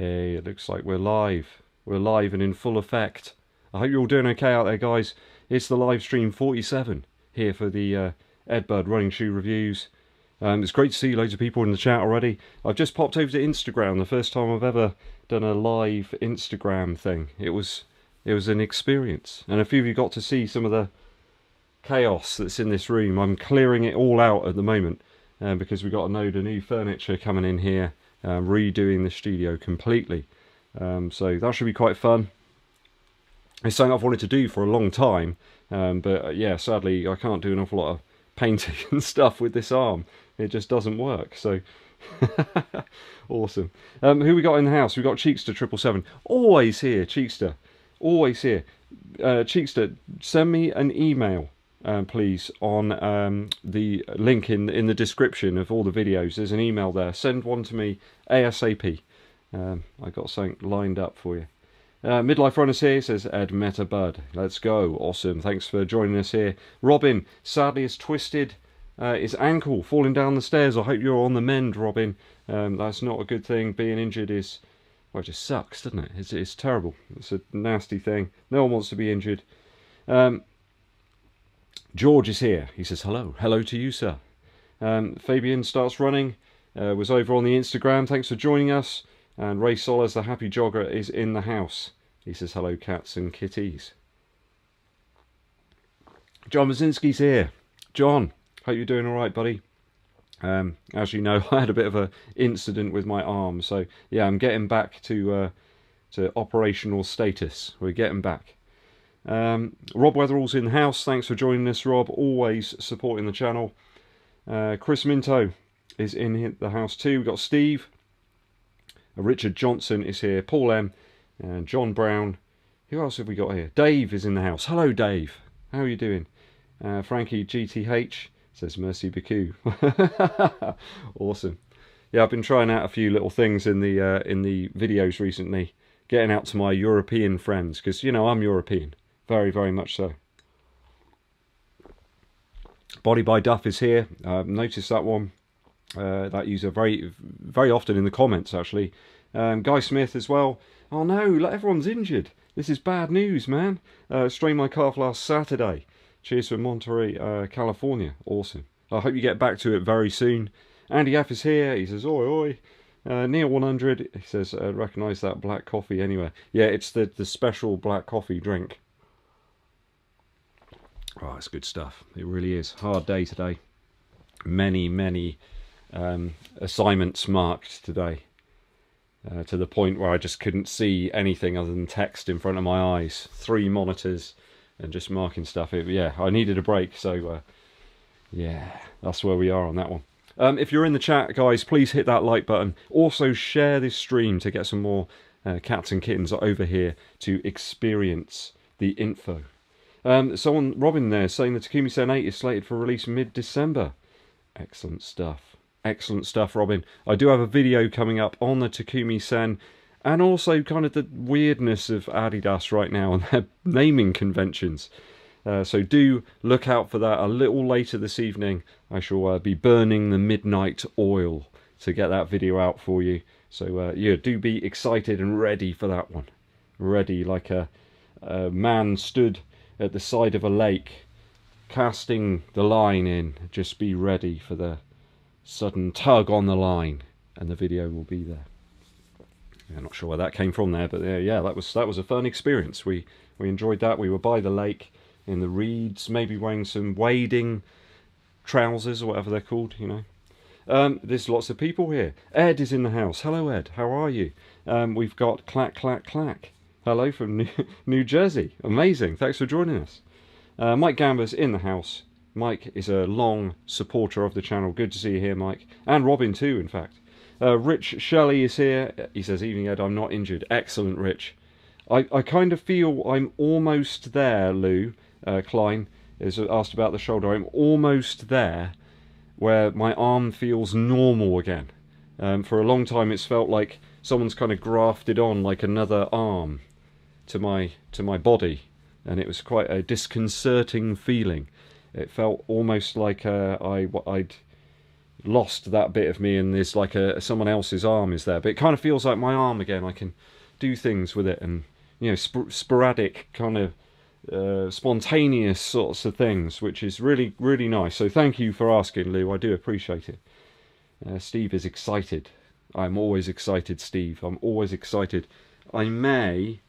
Hey, it looks like we're live. We're live and in full effect. I hope you're all doing okay out there, guys. It's the live stream 47 here for the EDDBUD running shoe reviews. It's great to see loads of people in the chat already. I've just popped over to Instagram, the first time I've ever done a live Instagram thing. It was an experience, and a few of you got to see some of the chaos that's in this room. I'm clearing it all out at the moment because we've got a load of new furniture coming in here, redoing the studio completely. So that should be quite fun. It's something I've wanted to do for a long time, but yeah, sadly I can't do an awful lot of painting and stuff with this arm. It just doesn't work. So awesome. Who we got in the house? We got Cheekster 777, always here. Cheekster, always here. Cheekster, send me an email, please, on the link in the description of all the videos. There's an email there. Send one to me ASAP. I got something lined up for you. Midlife Runners here, says EDDBUD. Let's go. Awesome. Thanks for joining us here. Robin sadly has twisted his ankle falling down the stairs. I hope you're on the mend, Robin. That's not a good thing. Being injured is, well, it just sucks, doesn't it? It's terrible. It's a nasty thing. No one wants to be injured. George is here. He says hello. Hello to you, sir. Fabian starts running. Was over on the Instagram. Thanks for joining us. And Ray Solas, the happy jogger, is in the house. He says hello, cats and kitties. John Mazinski's here. John, hope you're doing all right, buddy. As you know, I had a bit of an incident with my arm, so yeah, I'm getting back to operational status. We're getting back. Rob Weatherall's in the house. Thanks for joining us, Rob. Always supporting the channel. Chris Minto is in the house too. We've got Steve. Richard Johnson is here. Paul M. And John Brown. Who else have we got here? Dave is in the house. Hello, Dave. How are you doing? Frankie GTH says Merci Baku. Awesome. Yeah, I've been trying out a few little things in the videos recently, getting out to my European friends, because you know I'm European, very, very much so. Body by Duff is here. Noticed that one. That user very, very often in the comments, actually. Guy Smith as well. Oh no, everyone's injured. This is bad news, man. Strained my calf last Saturday. Cheers from Monterey, California. Awesome. I hope you get back to it very soon. Andy F is here. He says, oi, oi. Neil 100, he says, recognise that black coffee anywhere. Yeah, it's the special black coffee drink. Oh, it's good stuff. It really is. Hard day today. Many assignments marked today, to the point where I just couldn't see anything other than text in front of my eyes. 3 monitors and just marking stuff. Yeah, I needed a break, so yeah, that's where we are on that one. If you're in the chat, guys, please hit that like button. Also share this stream to get some more cats and kittens over here to experience the info. Someone, Robin there, saying the Takumi Sen 8 is slated for release mid-December. Excellent stuff. Excellent stuff, Robin. I do have a video coming up on the Takumi Sen, and also kind of the weirdness of Adidas right now and their naming conventions. So do look out for that. A little later this evening, I shall be burning the midnight oil to get that video out for you. So yeah, do be excited and ready for that one. Ready like a man stood at the side of a lake, casting the line in. Just be ready for the sudden tug on the line, and the video will be there. I'm not sure where that came from there, but yeah, that was a fun experience. We enjoyed that. We were by the lake in the reeds, maybe wearing some wading trousers or whatever they're called, you know. There's lots of people here. Ed is in the house. Hello, Ed. How are you? We've got Clack Clack Clack. Hello from New Jersey. Amazing. Thanks for joining us. Mike Gamber's in the house. Mike is a long supporter of the channel. Good to see you here, Mike. And Robin too, in fact. Rich Shelley is here. He says, evening, Ed, I'm not injured. Excellent, Rich. I kind of feel I'm almost there, Lou. Klein is asked about the shoulder. I'm almost there where my arm feels normal again. For a long time it's felt like someone's kind of grafted on like another arm to my body. And it was quite a disconcerting feeling. It felt almost like I'd lost that bit of me, and there's like someone else's arm is there, but it kind of feels like my arm again. I can do things with it, and you know, sporadic kind of spontaneous sorts of things, which is really, really nice. So thank you for asking, Lou. I do appreciate it. Steve is excited. I'm always excited, Steve. I'm always excited. I may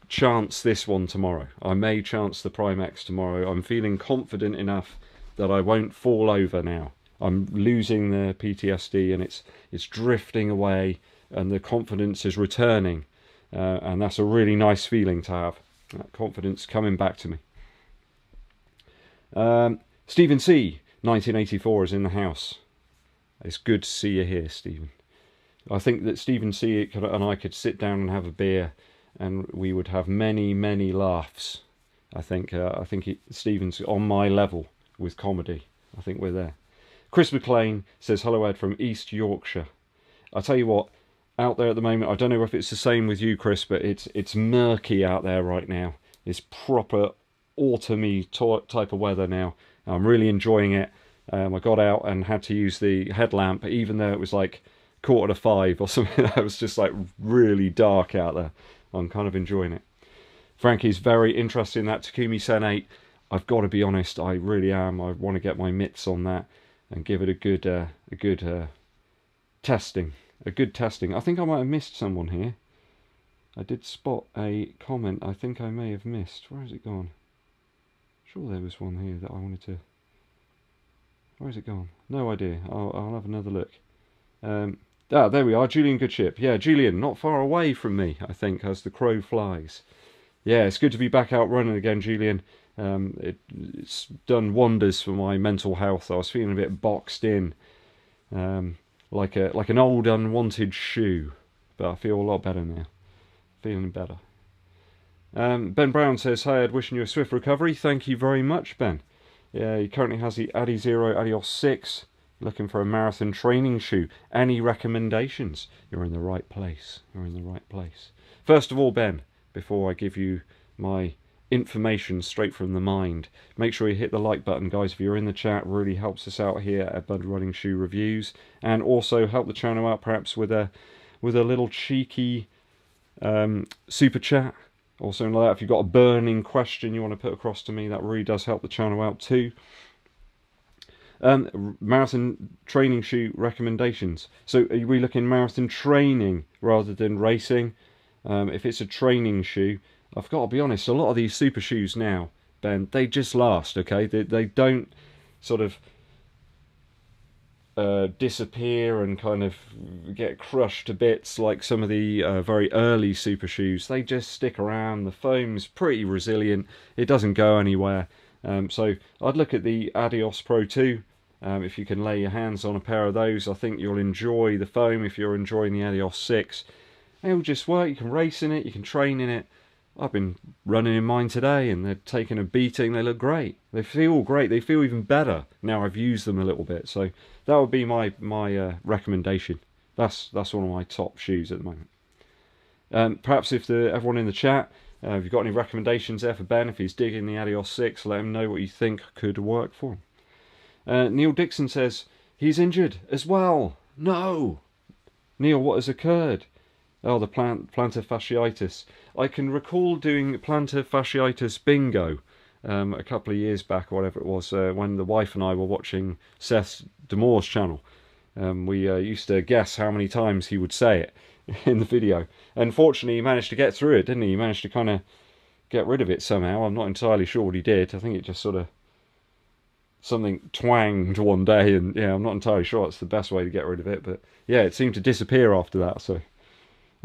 chance this one tomorrow. I may chance the Prime X tomorrow. I'm feeling confident enough that I won't fall over now. I'm losing the PTSD, and it's drifting away, and the confidence is returning, and that's a really nice feeling to have. That confidence coming back to me. Stephen C, 1984 is in the house. It's good to see you here, Stephen. I think that Stephen C and I could sit down and have a beer, and we would have many, many laughs. I think Stephen's on my level with comedy. I think we're there. Chris McLean says, hello Ed from East Yorkshire. I tell you what, out there at the moment, I don't know if it's the same with you, Chris, but it's murky out there right now. It's proper autumny type of weather now. I'm really enjoying it. I got out and had to use the headlamp, even though it was like 4:45 or something. That was just like really dark out there. I'm kind of enjoying it. Frankie's very interested in that Takumi Sen 8. I've got to be honest, I really am. I want to get my mitts on that and give it a good testing. A good testing. I think I might have missed someone here. I did spot a comment I think I may have missed. Where has it gone? Sure there was one here that I wanted to... Where has it gone? No idea. I'll have another look. There we are. Julian Goodship. Yeah, Julian, not far away from me, I think, as the crow flies. Yeah, it's good to be back out running again, Julian. It's done wonders for my mental health. I was feeling a bit boxed in, like an old unwanted shoe, but I feel a lot better now. Feeling better. Ben Brown says, hi Ed, wishing you a swift recovery. Thank you very much, Ben. Yeah, he currently has the Adi Zero Adios 6, looking for a marathon training shoe. Any recommendations? You're in the right place. You're in the right place. First of all, Ben, before I give you my information straight from the mind, make sure you hit the like button, guys. If you're in the chat, really helps us out here at Bud Running Shoe Reviews, and also help the channel out perhaps with a little cheeky super chat or something like that. If you've got a burning question you want to put across to me, that really does help the channel out too. Marathon training shoe recommendations. So are we looking marathon training rather than racing? If it's a training shoe, I've got to be honest, a lot of these super shoes now, Ben, they just last, okay? They don't sort of disappear and kind of get crushed to bits like some of the very early super shoes. They just stick around. The foam's pretty resilient. It doesn't go anywhere. So I'd look at the Adios Pro 2. If you can lay your hands on a pair of those, I think you'll enjoy the foam. If you're enjoying the Adios 6, it'll just work. You can race in it, you can train in it. I've been running in mine today and they're taking a beating. They look great. They feel great. They feel even better now I've used them a little bit. So that would be my recommendation. That's one of my top shoes at the moment. Perhaps if everyone in the chat, if you've got any recommendations there for Ben, if he's digging the Adios 6, let him know what you think could work for him. Neil Dixon says, he's injured as well. No! Neil, what has occurred? Oh, the plantar fasciitis. I can recall doing plantar fasciitis bingo a couple of years back, or whatever it was, when the wife and I were watching Seth Damore's channel. We used to guess how many times he would say it in the video. Unfortunately, he managed to get through it, didn't he? He managed to kind of get rid of it somehow. I'm not entirely sure what he did. I think it just sort of... something twanged one day, and yeah, I'm not entirely sure that's the best way to get rid of it, but yeah, it seemed to disappear after that. So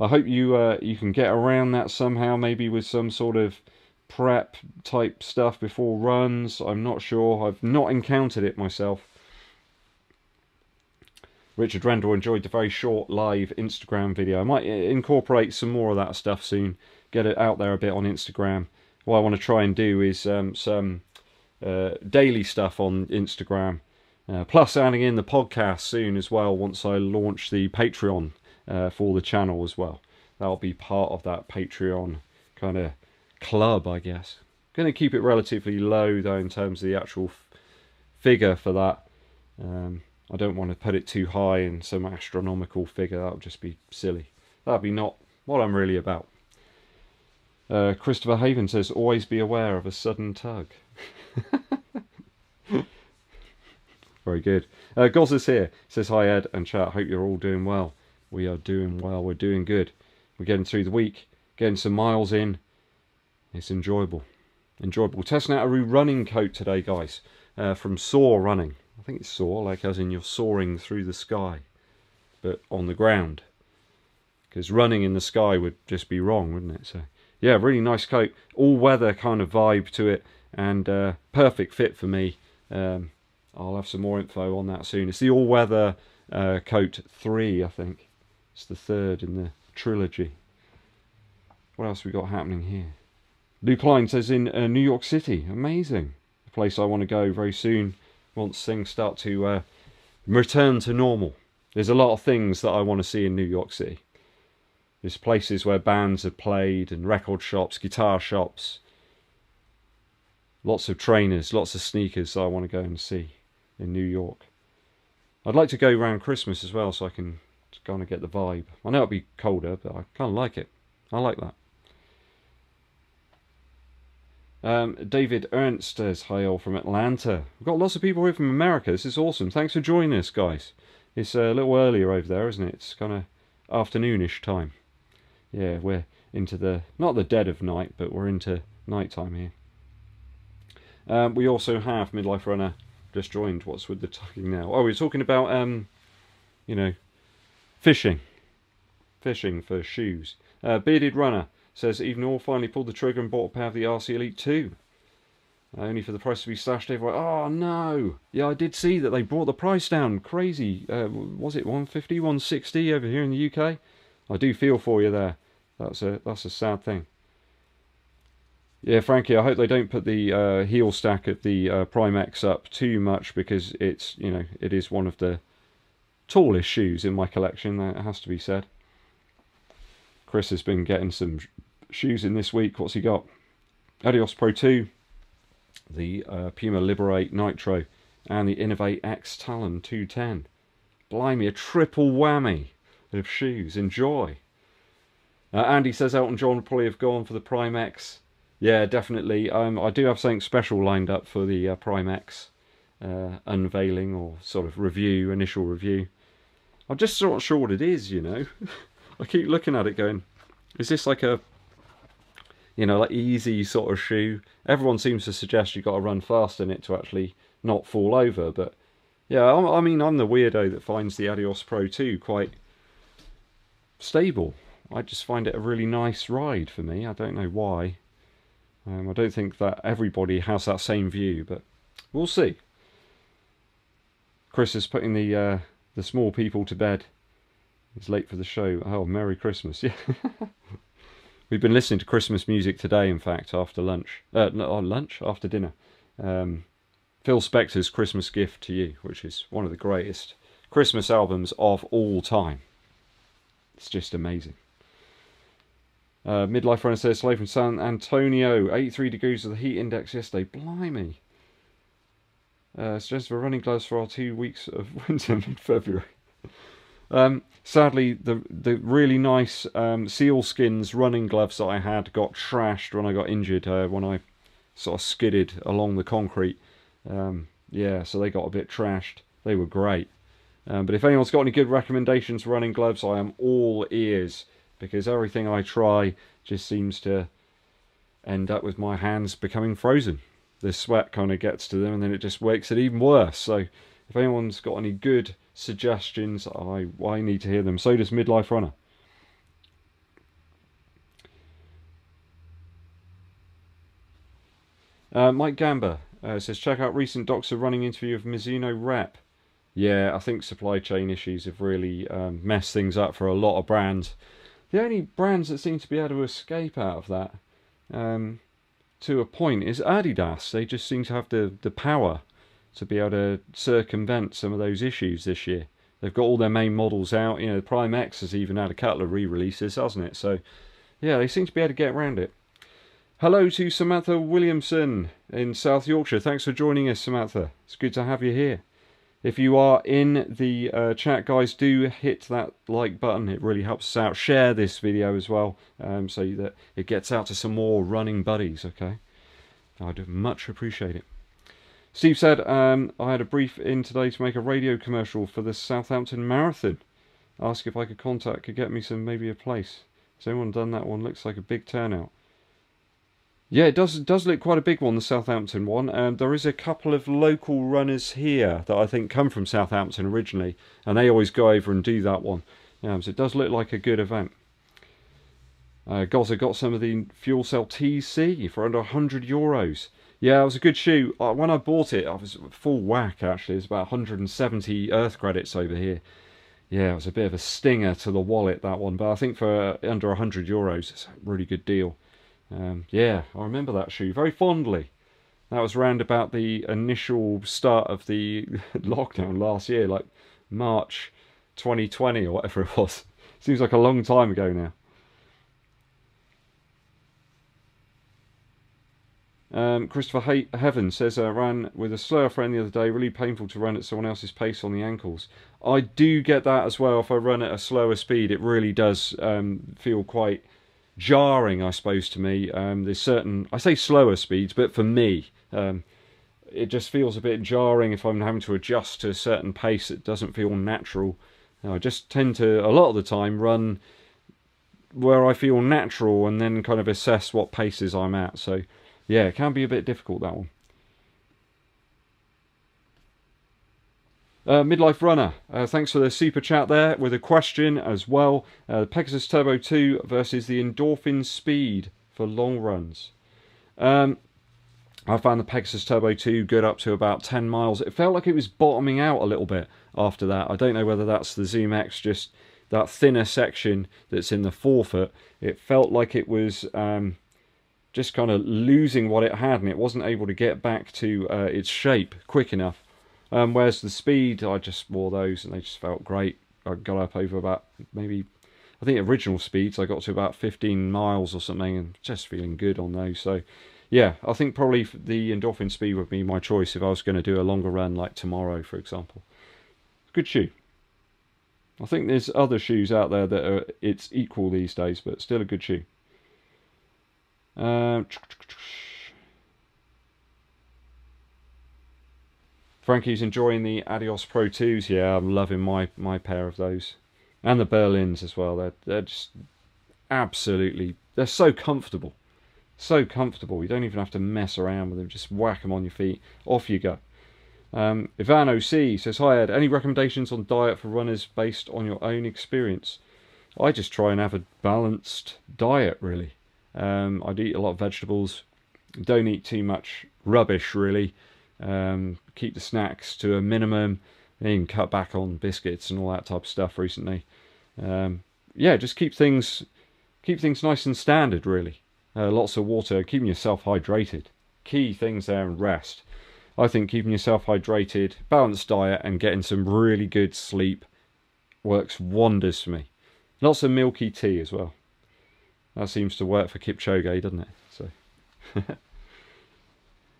I hope you can get around that somehow, maybe with some sort of prep type stuff before runs. I'm not sure. I've not encountered it myself. Richard Rendell enjoyed the very short live Instagram video. I might incorporate some more of that stuff soon, get it out there a bit on Instagram. What I want to try and do is some daily stuff on Instagram, plus adding in the podcast soon as well once I launch the Patreon for the channel as well. That'll be part of that Patreon kind of club, I guess. Going to keep it relatively low though in terms of the actual figure for that. I don't want to put it too high in some astronomical figure. That would just be silly. That'd be not what I'm really about. Christopher Haven says, always be aware of a sudden tug. Very good. Goz is here. Says, hi Ed and chat. Hope you're all doing well. We are doing well. We're doing good. We're getting through the week. Getting some miles in. It's enjoyable. Enjoyable. Testing out a running coat today, guys. From Soar Running. I think it's Soar, like as in you're soaring through the sky. But on the ground. Because running in the sky would just be wrong, wouldn't it? So, yeah, really nice coat. All-weather kind of vibe to it. And perfect fit for me. I'll have some more info on that soon. It's the all-weather coat 3, I think. It's the 3rd in the trilogy. What else we got happening here? Luke Klein says in New York City. Amazing. A place I want to go very soon once things start to return to normal. There's a lot of things that I want to see in New York City. There's places where bands have played and record shops, guitar shops. Lots of trainers, lots of sneakers that I want to go and see in New York. I'd like to go around Christmas as well so I can kind of get the vibe. I know it'll be colder, but I kind of like it. I like that. David Ernst says, hi all from Atlanta. We've got lots of people here from America. This is awesome. Thanks for joining us, guys. It's a little earlier over there, isn't it? It's kind of afternoonish time. Yeah, we're into the, not the dead of night, but we're into night time here. We also have Midlife Runner just joined. What's with the tugging now? Oh, we're talking about, you know, fishing. Fishing for shoes. Bearded Runner says, even all finally pulled the trigger and bought a pair of the RC Elite 2. Only for the price to be slashed everywhere. Oh, no. Yeah, I did see that they brought the price down. Crazy. Was it 150, 160 over here in the UK? I do feel for you there. That's a sad thing. Yeah, Frankie, I hope they don't put the heel stack of the Prime X up too much because it's, you know, it is one of the tallest shoes in my collection. That has to be said. Chris has been getting some shoes in this week. What's he got? Adios Pro 2, the Puma Liberate Nitro, and the Innovate X Talon 210. Blimey, a triple whammy of shoes. Enjoy. Andy says Elton John would probably have gone for the Prime X. Yeah, definitely. I do have something special lined up for the Prime X unveiling or sort of review, initial review. I'm just not sure what it is, you know. I keep looking at it going, is this like a, you know, like easy sort of shoe? Everyone seems to suggest you've got to run fast in it to actually not fall over. But yeah, I mean, I'm the weirdo that finds the Adios Pro 2 quite stable. I just find it a really nice ride for me. I don't know why. I don't think that everybody has that same view, but we'll see. Chris is putting the small people to bed. It's late for the show. Oh, Merry Christmas. Yeah. We've been listening to Christmas music today, in fact, after lunch. After dinner. Phil Spector's Christmas Gift to You, which is one of the greatest Christmas albums of all time. It's just amazing. Midlife Runner says, hello from San Antonio. 83 degrees with the heat index yesterday. Blimey. Suggested for running gloves for our 2 weeks of winter mid-February. Sadly, the really nice sealskins running gloves that I had got trashed when I got injured, when I sort of skidded along the concrete. Yeah, so they got a bit trashed. They were great. But if anyone's got any good recommendations for running gloves, I am all ears. Because everything I try just seems to end up with my hands becoming frozen. The sweat kind of gets to them and then it just makes it even worse. So if anyone's got any good suggestions, I need to hear them. So does Midlife Runner. Mike Gamba says, check out recent Doctor Running interview of Mizuno rep. Yeah, I think supply chain issues have really messed things up for a lot of brands. The only brands that seem to be able to escape out of that, to a point, is Adidas. They just seem to have the power to be able to circumvent some of those issues this year. They've got all their main models out. You know, the Prime X has even had a couple of re-releases, hasn't it? So, yeah, they seem to be able to get around it. Hello to Samantha Williamson in South Yorkshire. Thanks for joining us, Samantha. It's good to have you here. If you are in the chat, guys, do hit that like button. It really helps us out. Share this video as well, so that it gets out to some more running buddies, okay? I'd much appreciate it. Steve said, I had a brief in today to make a radio commercial for the Southampton Marathon. Ask if I could get me some, maybe a place. Has anyone done that one? Looks like a big turnout. Yeah, it does look quite a big one, the Southampton one. There is a couple of local runners here that I think come from Southampton originally, and they always go over and do that one. So it does look like a good event. Goz, I got some of the Fuelcell TC for under €100. Yeah, it was a good shoe. When I bought it, I was full whack actually. It's about 170 Earth credits over here. Yeah, it was a bit of a stinger to the wallet, that one. But I think for under €100, it's a really good deal. Yeah, I remember that shoe very fondly. That was round about the initial start of the lockdown last year, like March 2020 or whatever it was. Seems like a long time ago now. Christopher Heaven says, I ran with a slower friend the other day. Really painful to run at someone else's pace on the ankles. I do get that as well. If I run at a slower speed, it really does feel quite jarring, I suppose, to me. There's certain, I say slower speeds, but for me, it just feels a bit jarring if I'm having to adjust to a certain pace that doesn't feel natural. I just tend to, a lot of the time, run where I feel natural and then kind of assess what paces I'm at. So yeah, it can be a bit difficult, that one. Midlife Runner, thanks for the super chat there with a question as well. Pegasus Turbo 2 versus the Endorphin Speed for long runs. I found the Pegasus Turbo 2 good up to about 10 miles. It felt like it was bottoming out a little bit after that. I don't know whether that's the Zoom X, just that thinner section that's in the forefoot. It felt like it was just kind of losing what it had, and it wasn't able to get back to its shape quick enough. Whereas the speed, I just wore those and they just felt great. I got up over about maybe, I think original speeds, I got to about 15 miles or something and just feeling good on those. So yeah, I think probably the Endorphin Speed would be my choice if I was going to do a longer run like tomorrow, for example. Good shoe. I think there's other shoes out there that are it's equal these days, but still a good shoe. Frankie's enjoying the Adidas Pro 2s. Yeah, I'm loving my pair of those. And the Berlins as well. They're just absolutely, they're so comfortable. So comfortable. You don't even have to mess around with them. Just whack them on your feet. Off you go. Ivan OC says, hi Ed, any recommendations on diet for runners based on your own experience? I just try and have a balanced diet, really. I'd eat a lot of vegetables. Don't eat too much rubbish, really. Keep the snacks to a minimum. Even cut back on biscuits and all that type of stuff recently. Yeah, just keep things nice and standard, really. Lots of water, keeping yourself hydrated. Key things there, and rest. I think keeping yourself hydrated, balanced diet, and getting some really good sleep works wonders for me. Lots of milky tea as well. That seems to work for Kipchoge, doesn't it? So.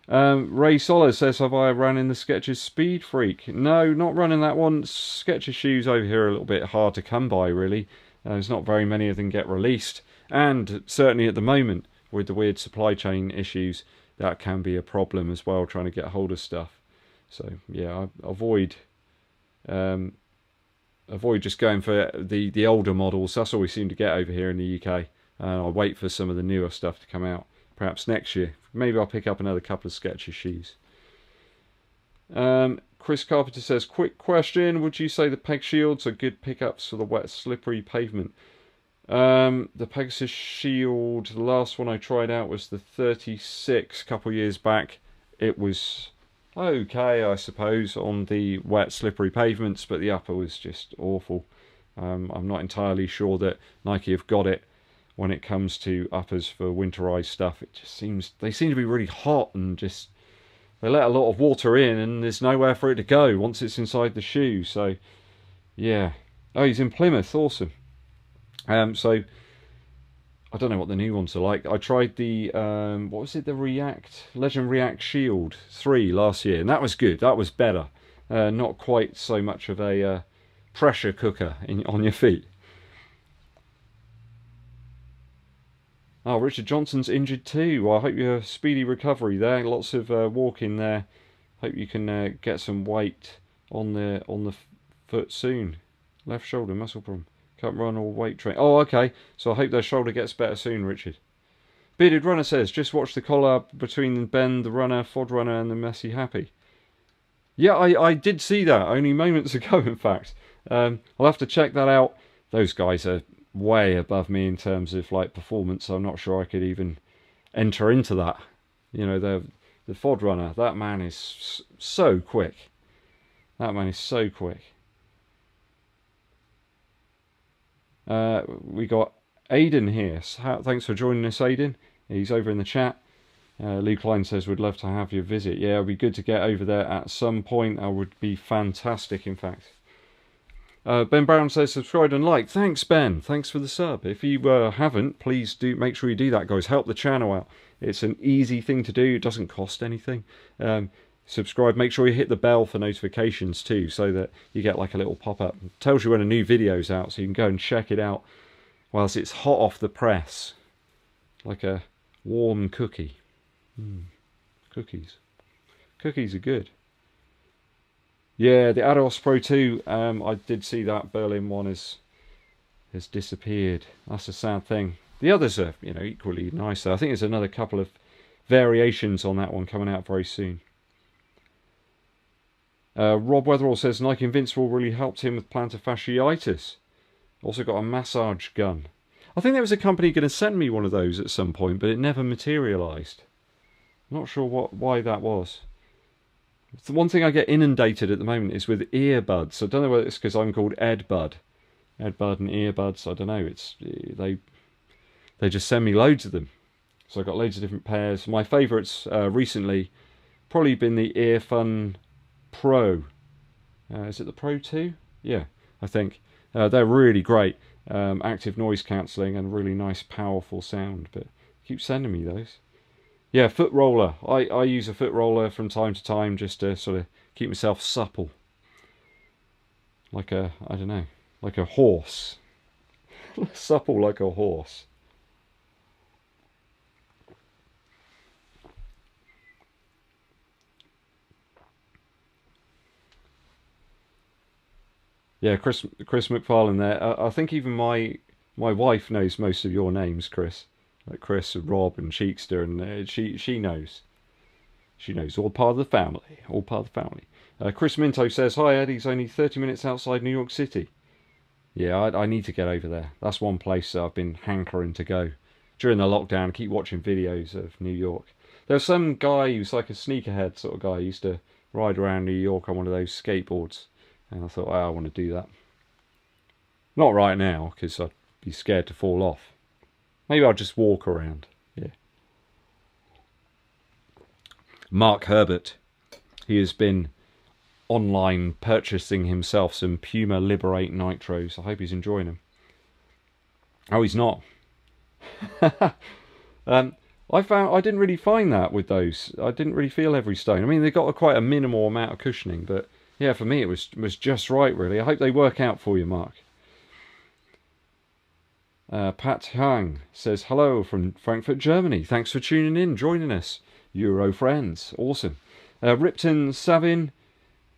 Ray Solar says, have I run in the Skechers Speed Freak? No, not running that one. Skechers shoes over here are a little bit hard to come by, really. There's not very many of them get released. And certainly at the moment, with the weird supply chain issues, that can be a problem as well, trying to get hold of stuff. So yeah, I avoid just going for the older models. That's all we seem to get over here in the UK. And I'll wait for some of the newer stuff to come out, perhaps next year. Maybe I'll pick up another couple of Skechers shoes. Chris Carpenter says, quick question, would you say the Peg Shields are good pickups for the wet, slippery pavement? The Pegasus Shield, the last one I tried out was the 36 a couple of years back. It was okay, I suppose, on the wet, slippery pavements, but the upper was just awful. I'm not entirely sure that Nike have got it when it comes to uppers for winterized stuff. It just seems, they seem to be really hot and just, they let a lot of water in and there's nowhere for it to go once it's inside the shoe. So yeah. Oh, he's in Plymouth, awesome. So I don't know what the new ones are like. I tried the what was it, the Legend React Shield 3 last year, and that was good. That was better. not quite so much of a pressure cooker on your feet. Oh, Richard Johnson's injured too. Well, I hope you have a speedy recovery there. Lots of walking there. Hope you can get some weight on the foot soon. Left shoulder muscle problem. Can't run or weight train. Oh, okay. So I hope their shoulder gets better soon, Richard. Bearded Runner says, just watch the collab between Ben the Runner, Fod Runner and the Messy Happy. Yeah, I did see that only moments ago, in fact. I'll have to check that out. Those guys are way above me in terms of like performance. So I'm not sure I could even enter into that. You know, the Fod Runner, that man is so quick. That man is so quick. We got Aiden here. Thanks for joining us, Aiden. He's over in the chat. Lee Klein says, would love to have your visit. Yeah, it'd be good to get over there at some point. That would be fantastic, in fact. Ben Brown says, subscribe and like. Thanks, Ben. Thanks for the sub. If you haven't, please do make sure you do that, guys. Help the channel out. It's an easy thing to do. It doesn't cost anything. Subscribe. Make sure you hit the bell for notifications too, so that you get like a little pop-up. It tells you when a new video's out, so you can go and check it out whilst it's hot off the press. Like a warm cookie. Cookies. Cookies are good. Yeah, the Adidas Pro 2, I did see that Berlin one has disappeared. That's a sad thing. The others are, you know, equally nice though. I think there's another couple of variations on that one coming out very soon. Rob Weatherall says Nike Invincible really helped him with plantar fasciitis. Also got a massage gun. I think there was a company going to send me one of those at some point, but it never materialised. Not sure why that was. The one thing I get inundated at the moment is with earbuds. I don't know whether it's because I'm called EDDBUD. EDDBUD and earbuds, I don't know. They just send me loads of them. So I've got loads of different pairs. My favourites recently probably been the Earfun Pro. Is it the Pro 2? Yeah, I think. They're really great. Active noise cancelling and really nice powerful sound. But keep sending me those. Yeah, foot roller. I use a foot roller from time to time just to sort of keep myself supple. Like a, I don't know, like a horse. Supple like a horse. Yeah, Chris McFarlane there. I think even my wife knows most of your names, Chris. Like Chris and Rob and Cheekster, and she knows. She knows, all part of the family. All part of the family. Chris Minto says, hi Eddie's only 30 minutes outside New York City. Yeah, I need to get over there. That's one place I've been hankering to go. During the lockdown, I keep watching videos of New York. There's some guy who's like a sneakerhead sort of guy. He used to ride around New York on one of those skateboards. And I thought, oh, I want to do that. Not right now, because I'd be scared to fall off. Maybe I'll just walk around. Yeah. Mark Herbert. He has been online purchasing himself some Puma Liberate Nitros. I hope he's enjoying them. Oh, he's not. I didn't really find that with those. I didn't really feel every stone. I mean, they got quite a minimal amount of cushioning, but yeah, for me it was just right, really. I hope they work out for you, Mark. Pat Hang says, hello from Frankfurt, Germany. Thanks for tuning in, joining us, Euro friends. Awesome. Ripton Savin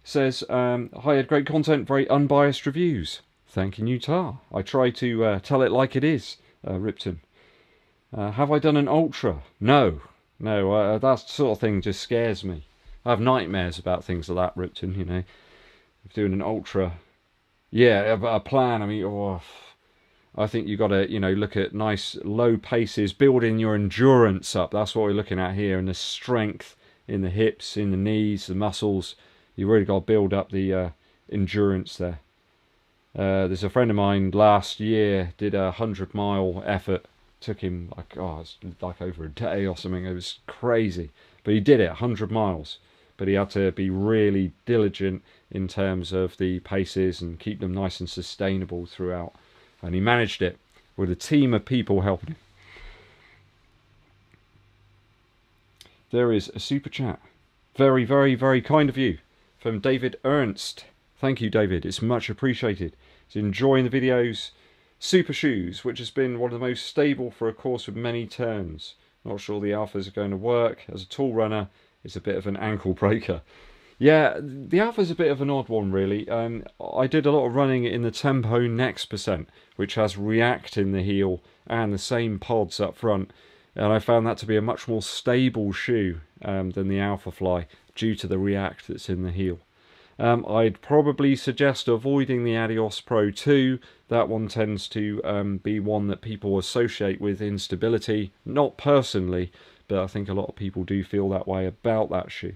says, hi, Ed, great content, very unbiased reviews. Thanking you, Tar. I try to tell it like it is, Ripton. Have I done an ultra? No. That sort of thing just scares me. I have nightmares about things like that, Ripton, you know. Doing an ultra. Yeah, a plan, I mean, I think you've got to, you know, look at nice low paces, building your endurance up. That's what we're looking at here, and the strength in the hips, in the knees, the muscles. You've really got to build up the endurance there. There's a friend of mine last year did a 100-mile effort. Took him like, it's like over a day or something. It was crazy, but he did it 100 miles. But he had to be really diligent in terms of the paces and keep them nice and sustainable throughout. And he managed it with a team of people helping him. There is a super chat. Very, very, very kind of you. from David Ernst. Thank you, David. It's much appreciated. He's enjoying the videos. Super shoes, which has been one of the most stable for a course with many turns. Not sure the alphas are going to work. As a tall runner, it's a bit of an ankle breaker. Yeah, the alpha's a bit of an odd one, really. I did a lot of running in the Tempo Next percent, which has React in the heel and the same pods up front. And I found that to be a much more stable shoe than the Alpha Fly due to the React that's in the heel. I'd probably suggest avoiding the Adios Pro 2. That one tends to be one that people associate with instability. Not personally, but I think a lot of people do feel that way about that shoe.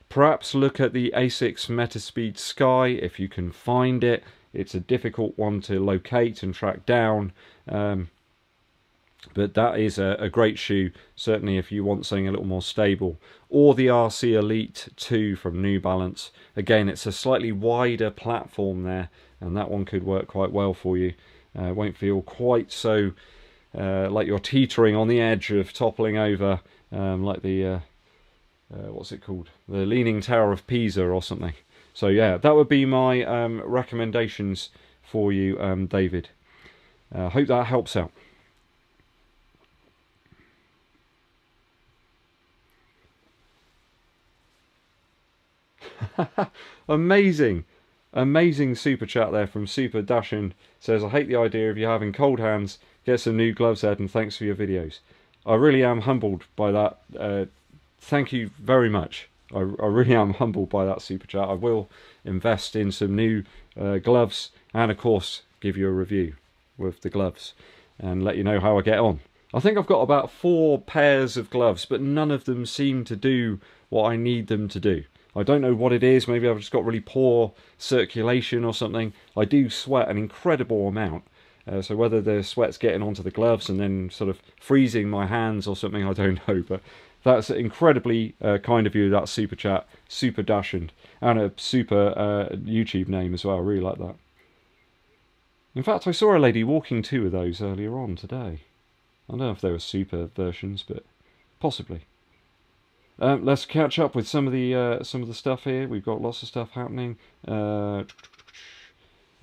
Perhaps look at the Asics Metaspeed Sky if you can find it. It's a difficult one to locate and track down. But that is a great shoe, certainly if you want something a little more stable. Or the RC Elite 2 from New Balance. Again, it's a slightly wider platform there, and that one could work quite well for you. It won't feel quite so like you're teetering on the edge of toppling over, like the, what's it called? The Leaning Tower of Pisa or something. So yeah, that would be my recommendations for you, David. Hope that helps out. Amazing super chat there from Super Dashin. Says, I hate the idea of you having cold hands. Get some new gloves, Ed, and thanks for your videos. I really am humbled by that. Thank you very much. I really am humbled by that super chat. I will invest in some new gloves and of course give you a review with the gloves and let you know how I get on. I think I've got about 4 pairs of gloves, but none of them seem to do what I need them to do. I don't know what it is. Maybe I've just got really poor circulation or something. I do sweat an incredible amount. So whether the sweat's getting onto the gloves and then sort of freezing my hands or something, I don't know. But that's incredibly kind of you, that super chat, Super Dashend, and a super YouTube name as well. I really like that. In fact, I saw a lady walking 2 of those earlier on today. I don't know if they were super versions, but possibly. Let's catch up with some of the stuff here. We've got lots of stuff happening. There's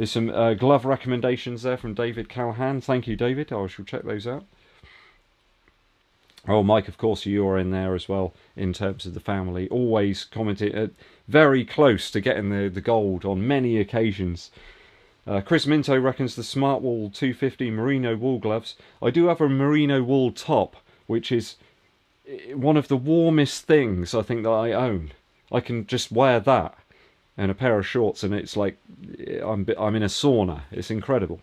some glove recommendations there from David Callahan. Thank you, David. I shall check those out. Oh, Mike, of course, you are in there as well in terms of the family. Always commenting, very close to getting the gold on many occasions. Chris Minto reckons the Smartwool 250 merino wool gloves. I do have a merino wool top, which is one of the warmest things I think that I own. I can just wear that and a pair of shorts and it's like I'm in a sauna. It's incredible.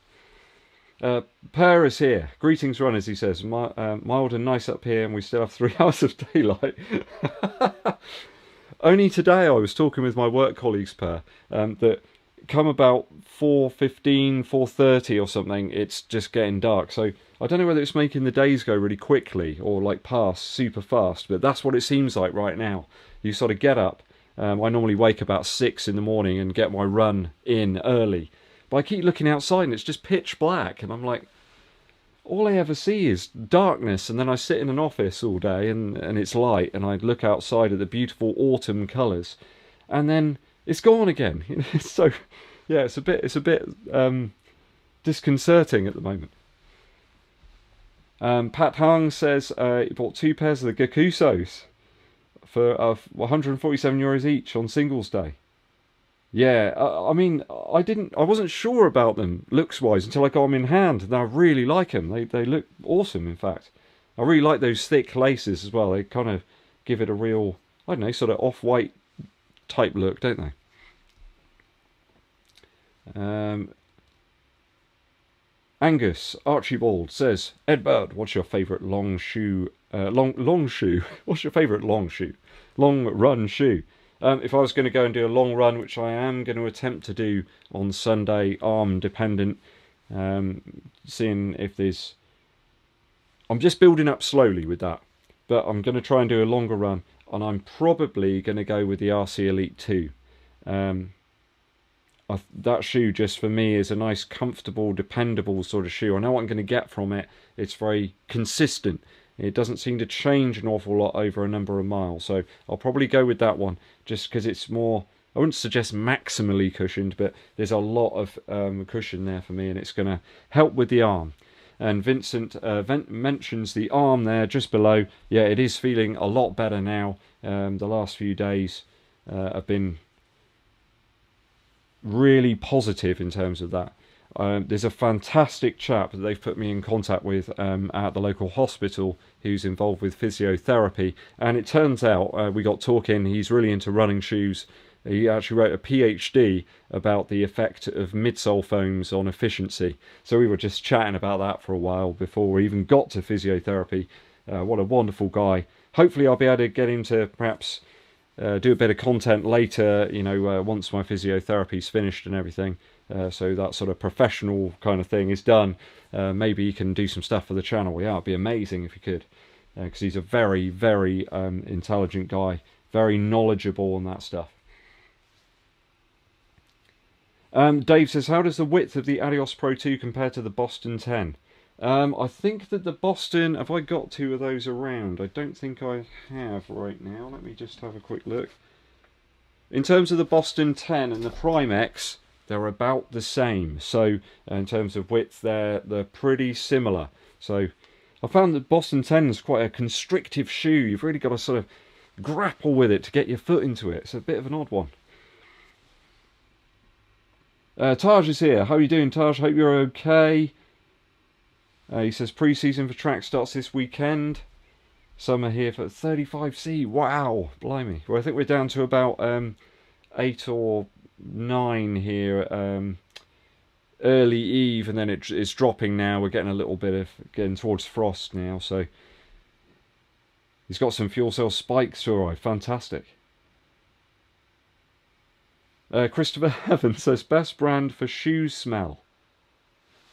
Per is here. Greetings, runners, he says. Mild and nice up here and we still have 3 hours of daylight. Only today I was talking with my work colleagues, Per, that come about 4:15, 4:30 or something, it's just getting dark. So I don't know whether it's making the days go really quickly or like pass super fast, but that's what it seems like right now. You sort of get up. I normally wake about 6 in the morning and get my run in early. But I keep looking outside and it's just pitch black. And I'm like, all I ever see is darkness. And then I sit in an office all day and it's light. And I look outside at the beautiful autumn colours. And then it's gone again. So, yeah, it's a bit disconcerting at the moment. Pat Hung says he bought 2 pairs of the Gakusos for €147 each on Singles Day. Yeah, I mean, I wasn't sure about them looks-wise until I got them in hand, and I really like them. They look awesome, in fact. I really like those thick laces as well. They kind of give it a real, I don't know, sort of off-white type look, don't they? Angus Archibald says, Ed Bird, what's your favourite long shoe? What's your favourite long run shoe? If I was going to go and do a long run, which I am going to attempt to do on Sunday, arm dependent, seeing if there's... I'm just building up slowly with that, but I'm going to try and do a longer run, and I'm probably going to go with the RC Elite 2. That shoe just for me is a nice, comfortable, dependable sort of shoe. I know what I'm going to get from it. It's very consistent, It doesn't seem to change an awful lot over a number of miles, so I'll probably go with that one, just because it's more, I wouldn't suggest maximally cushioned, but there's a lot of cushion there for me, and it's going to help with the arm. And Vincent mentions the arm there just below. Yeah, it is feeling a lot better now. The last few days have been really positive in terms of that. There's a fantastic chap that they've put me in contact with at the local hospital who's involved with physiotherapy, and it turns out we got talking. He's really into running shoes. He actually wrote a PhD about the effect of midsole foams on efficiency. So we were just chatting about that for a while before we even got to physiotherapy. What a wonderful guy. Hopefully I'll be able to get him to perhaps do a bit of content later, you know, once my physiotherapy's finished and everything. So that sort of professional kind of thing is done. Maybe he can do some stuff for the channel. Yeah, it'd be amazing if he could. Because he's a very, very intelligent guy. Very knowledgeable on that stuff. Dave says, how does the width of the Adios Pro 2 compare to the Boston 10? I think that the Boston, have I got two of those around? I don't think I have right now. Let me just have a quick look. In terms of the Boston 10 and the Prime X, they're about the same. So in terms of width, they're pretty similar. So I found that Boston 10 is quite a constrictive shoe. You've really got to sort of grapple with it to get your foot into it. It's a bit of an odd one. Taj is here. How are you doing, Taj? Hope you're okay. He says pre-season for track starts this weekend. Some are here for 35C. Wow, blimey. Well, I think we're down to about 8 or 9 here. Early eve, and then it's dropping now. We're getting a little bit of getting towards frost now. So he's got some Fuelcell spikes. All right, fantastic. Christopher Evans says, best brand for shoe smell.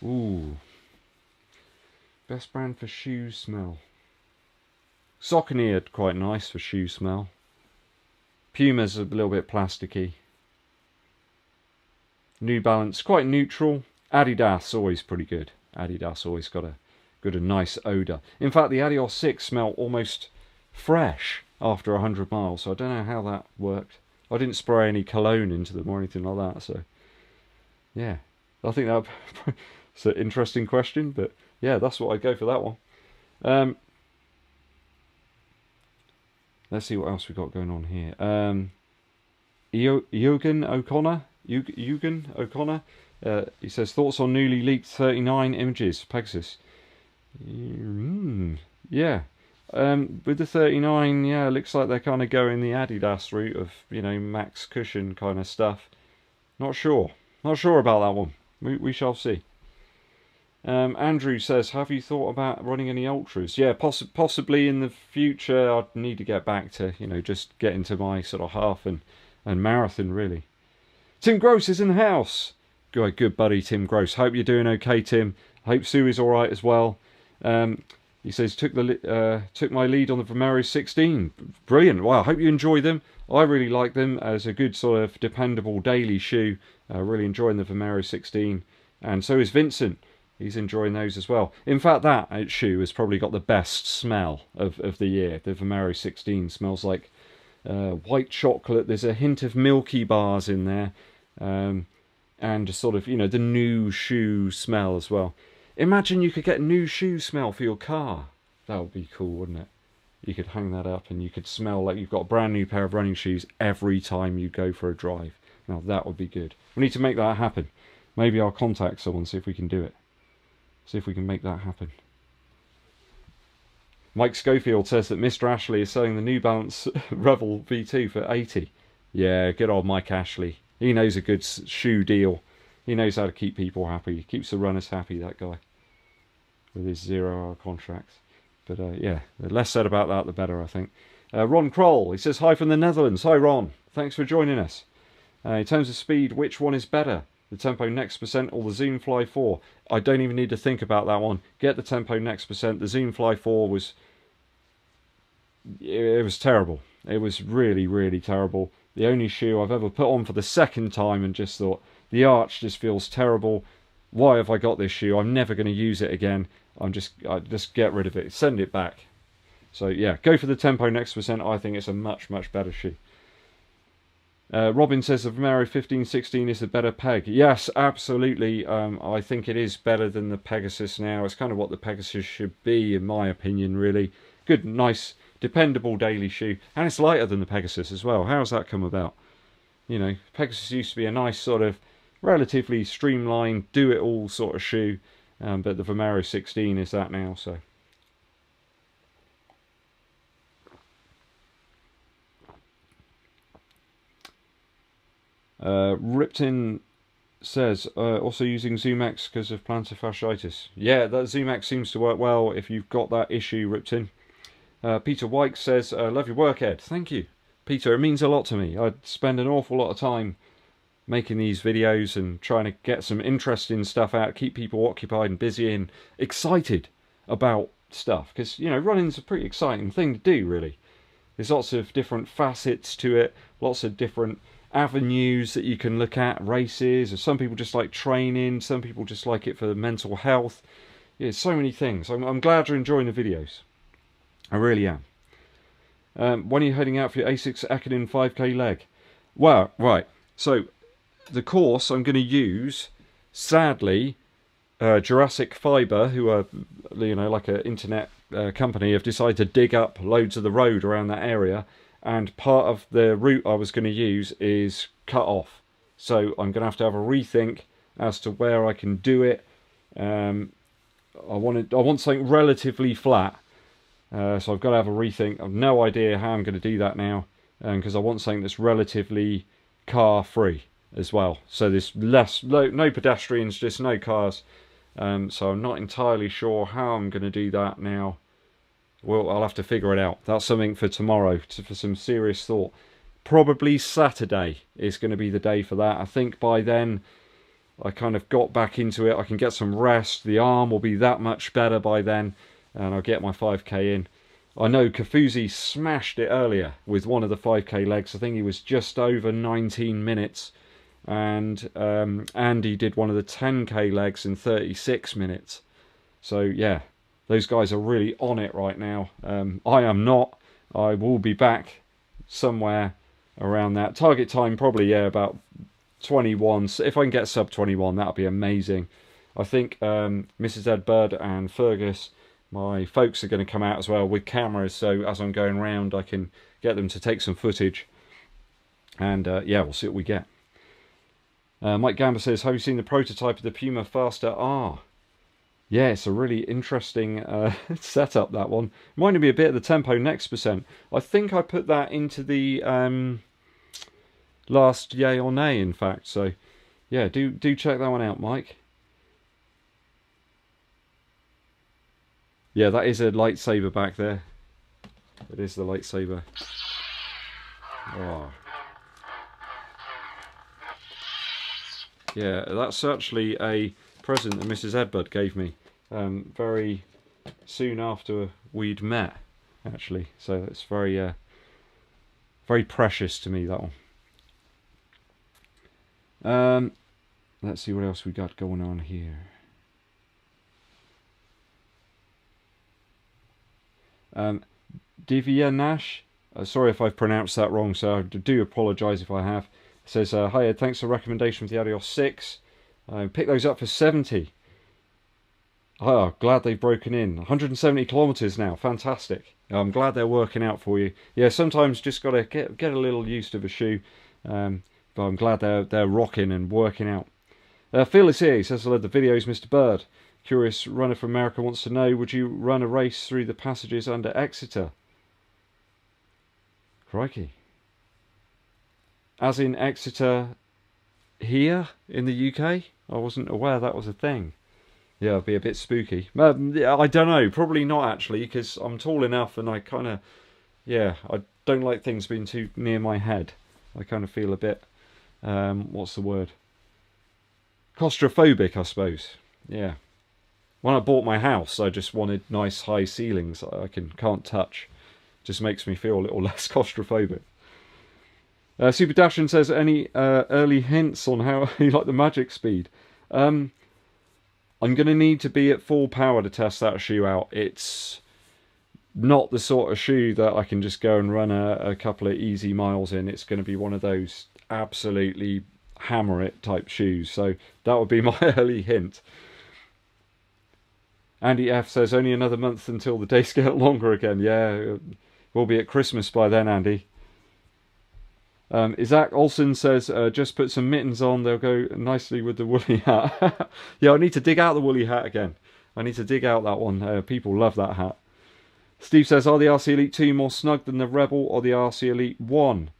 Ooh. Best brand for shoe smell. Saucony quite nice for shoe smell. Puma's a little bit plasticky. New Balance, quite neutral. Adidas, always pretty good. Adidas always got a nice odour. In fact, the Adios 6 smell almost fresh after 100 miles, so I don't know how that worked. I didn't spray any cologne into them or anything like that, so yeah, I think that's an interesting question, but yeah, that's what I'd go for that one. Let's see what else we got going on here. Eugen O'Connor, he says, thoughts on newly leaked 39 images, Pegasus. Yeah. With the 39, yeah, it looks like they're kind of going the Adidas route of, you know, max cushion kind of stuff. Not sure about that one. We shall see. Andrew says, have you thought about running any ultras? Yeah, possibly in the future. I'd need to get back to, you know, just get into my sort of half and marathon, really. Tim Gross is in the house. Good buddy, Tim Gross. Hope you're doing okay, Tim. Hope Sue is all right as well. He says, took my lead on the Vomero 16. Brilliant. Wow, I hope you enjoy them. I really like them as a good sort of dependable daily shoe. Really enjoying the Vomero 16. And so is Vincent. He's enjoying those as well. In fact, that shoe has probably got the best smell of the year. The Vomero 16 smells like white chocolate. There's a hint of Milky Bars in there. And just sort of, you know, the new shoe smell as well. Imagine you could get a new shoe smell for your car. That would be cool, wouldn't it? You could hang that up and you could smell like you've got a brand new pair of running shoes every time you go for a drive. Now that would be good. We need to make that happen. Maybe I'll contact someone, see if we can do it. See if we can make that happen. Mike Schofield says that Mr. Ashley is selling the New Balance Revel V2 for 80. Yeah, good old Mike Ashley. He knows a good shoe deal. He knows how to keep people happy. He keeps the runners happy, that guy. With his 0-hour contracts. But yeah, the less said about that, the better, I think. Ron Kroll, he says, hi from the Netherlands. Hi, Ron. Thanks for joining us. In terms of speed, which one is better? The Tempo Next Percent or the Zoom Fly 4? I don't even need to think about that one. Get the Tempo Next Percent. The Zoom Fly 4 was... It was terrible. It was really, really terrible. The only shoe I've ever put on for the second time and just thought, the arch just feels terrible. Why have I got this shoe? I'm never going to use it again. I just get rid of it. Send it back. So yeah, go for the Tempo Next Percent. I think it's a much better shoe. Robin says the Vomero 1516 is the better peg. Yes, absolutely. I think it is better than the Pegasus now. It's kind of what the Pegasus should be, in my opinion, really. Good, nice, dependable daily shoe. And it's lighter than the Pegasus as well. How's that come about? You know, Pegasus used to be a nice sort of relatively streamlined, do-it-all sort of shoe. But the Vomero 16 is that now, so... Ripton says, also using ZoomX because of plantar fasciitis. Yeah, that ZoomX seems to work well if you've got that issue, Ripton. Peter White says, love your work, Ed. Thank you. Peter, it means a lot to me. I spend an awful lot of time making these videos and trying to get some interesting stuff out, keep people occupied and busy and excited about stuff. Because, you know, running's a pretty exciting thing to do, really. There's lots of different facets to it, lots of different avenues that you can look at, races, or some people just like training, some people just like it for mental health. Yeah, so many things. I'm glad you're enjoying the videos. I really am. When are you heading out for your ASICS Acadin 5k leg? Well, right, so the course I'm going to use, sadly, Jurassic Fibre, who are, you know, like an internet company, have decided to dig up loads of the road around that area, and part of the route I was going to use is cut off. So I'm going to have a rethink as to where I can do it. I want something relatively flat, so I've got to have a rethink. I've no idea how I'm going to do that now, because I want something that's relatively car free as well. So there's no pedestrians, just no cars. So I'm not entirely sure how I'm going to do that now. Well, I'll have to figure it out. That's something for tomorrow, for some serious thought. Probably Saturday is going to be the day for that. I think by then I kind of got back into it. I can get some rest. The arm will be that much better by then, and I'll get my 5k in. I know Kafuzi smashed it earlier with one of the 5k legs. I think he was just over 19 minutes. And Andy did one of the 10k legs in 36 minutes. So yeah, those guys are really on it right now. I am not. I will be back somewhere around that. Target time probably, yeah, about 21. So if I can get sub 21, that'll be amazing. I think Mrs. EDDBUD and Fergus, my folks, are going to come out as well with cameras. So as I'm going around, I can get them to take some footage. And yeah, we'll see what we get. Mike Gamber says, have you seen the prototype of the Puma Faster R? Yeah, it's a really interesting setup, that one. Reminded me a bit of the Tempo Next Percent. I think I put that into the last yay or nay, in fact. So, yeah, do check that one out, Mike. Yeah, that is a lightsaber back there. It is the lightsaber. Oh. Yeah, that's actually a present that Mrs. EDDBUD gave me very soon after we'd met, actually. So it's very, very precious to me, that one. Let's see what else we got going on here. Divya Nash, sorry if I've pronounced that wrong, so I do apologise if I have. Says, hi Ed, thanks for the recommendation for the Adios 6. Pick those up for 70. Oh, glad they've broken in. 170 kilometres now, fantastic. I'm glad they're working out for you. Yeah, sometimes just got to get a little used to the shoe. But I'm glad they're rocking and working out. Phil is here, he says, I love the videos, Mr. Bird. Curious runner from America wants to know, would you run a race through the passages under Exeter? Crikey. As in Exeter here in the UK? I wasn't aware that was a thing. Yeah, it'd be a bit spooky. I don't know, probably not actually, because I'm tall enough and I kind of, yeah, I don't like things being too near my head. I kind of feel a bit, what's the word? Claustrophobic, I suppose. Yeah. When I bought my house, I just wanted nice high ceilings that I can't touch. Just makes me feel a little less claustrophobic. Super Dashin says, any early hints on how you like the magic speed? I'm going to need to be at full power to test that shoe out. It's not the sort of shoe that I can just go and run a couple of easy miles in. It's going to be one of those absolutely hammer it type shoes. So that would be my early hint. Andy F says only another month until the days get longer again. Yeah, we'll be at Christmas by then, Andy. Isaac Olsen says just put some mittens on, they'll go nicely with the woolly hat. Yeah, I need to dig out the woolly hat again. I need to dig out that one. People love that hat. Steve says, are the RC Elite 2 more snug than the Rebel or the RC Elite 1?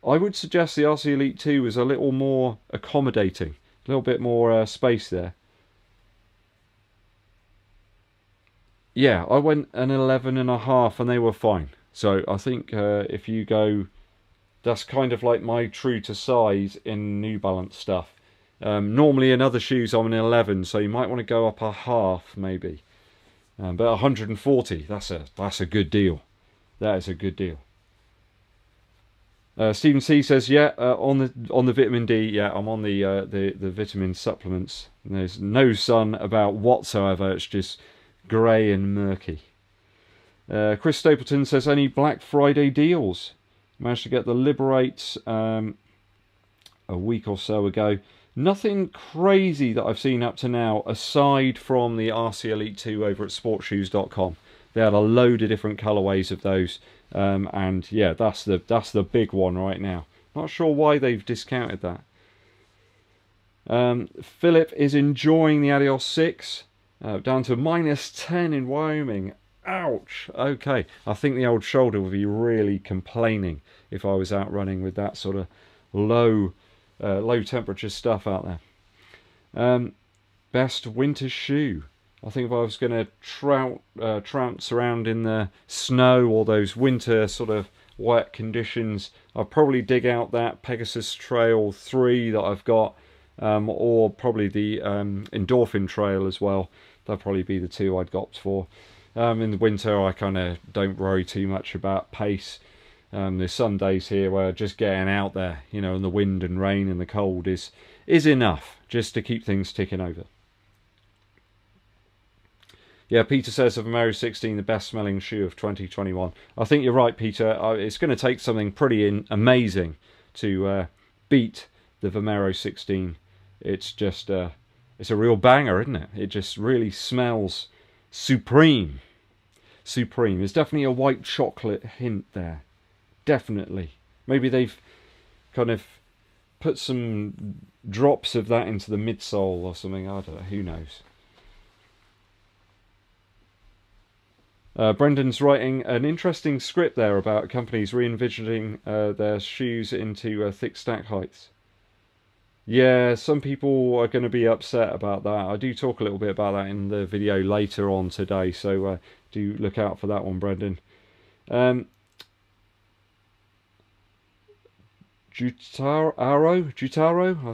I would suggest the RC Elite 2 is a little more accommodating, a little bit more space there. Yeah, I went an 11.5 and they were fine. So I think if you go, that's kind of like my true to size in New Balance stuff. Normally in other shoes I'm an 11, so you might want to go up a half maybe. But 140, that's a good deal. That is a good deal. Stephen C says, yeah, on the vitamin D, yeah, I'm on the vitamin supplements. And there's no sun about whatsoever. It's just grey and murky. Chris Stapleton says, any Black Friday deals? Managed to get the Liberate a week or so ago. Nothing crazy that I've seen up to now, aside from the RC Elite 2 over at sportshoes.com. They had a load of different colourways of those, and yeah, that's the big one right now. Not sure why they've discounted that. Philip is enjoying the Adios 6, down to -10 in Wyoming. Ouch. Okay, I think the old shoulder would be really complaining if I was out running with that sort of low temperature stuff out there. Best winter shoe. I think if I was going to trounce around in the snow or those winter sort of wet conditions, I'd probably dig out that Pegasus Trail 3 that I've got, or probably the Endorphin Trail as well. That'd probably be the two I'd opt for. In the winter I kind of don't worry too much about pace. There's some days here where just getting out there, you know, and the wind and rain and the cold is enough just to keep things ticking over. Yeah, Peter says of Vomero 16 the best smelling shoe of 2021. I think you're right, Peter. It's going to take something pretty amazing to beat the Vomero 16. It's just it's a real banger, isn't it? It just really smells supreme. Supreme. There's definitely a white chocolate hint there. Definitely. Maybe they've kind of put some drops of that into the midsole or something. I don't know. Who knows? Brendan's writing an interesting script there about companies re-envisioning their shoes into thick stack heights. Yeah, some people are going to be upset about that. I do talk a little bit about that in the video later on today, so do look out for that one, Brendan. Jutaro,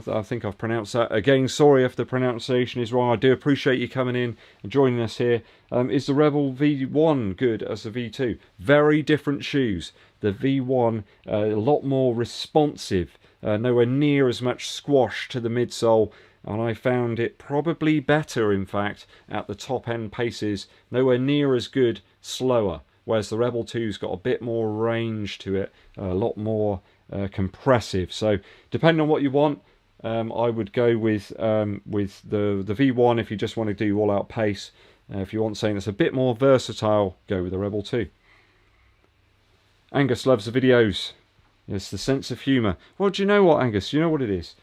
I think I've pronounced that. Again, sorry if the pronunciation is wrong. I do appreciate you coming in and joining us here. Is the Rebel V1 good as the V2? Very different shoes. The V1, a lot more responsive. Nowhere near as much squash to the midsole, and I found it probably better, in fact, at the top end paces. Nowhere near as good, slower. Whereas the Rebel 2's got a bit more range to it, a lot more compressive. So depending on what you want, I would go with the V1 if you just want to do all out pace. If you want something that's a bit more versatile, go with the Rebel 2. Angus loves the videos. It's the sense of humour. Well, do you know what, Angus? You know what it is?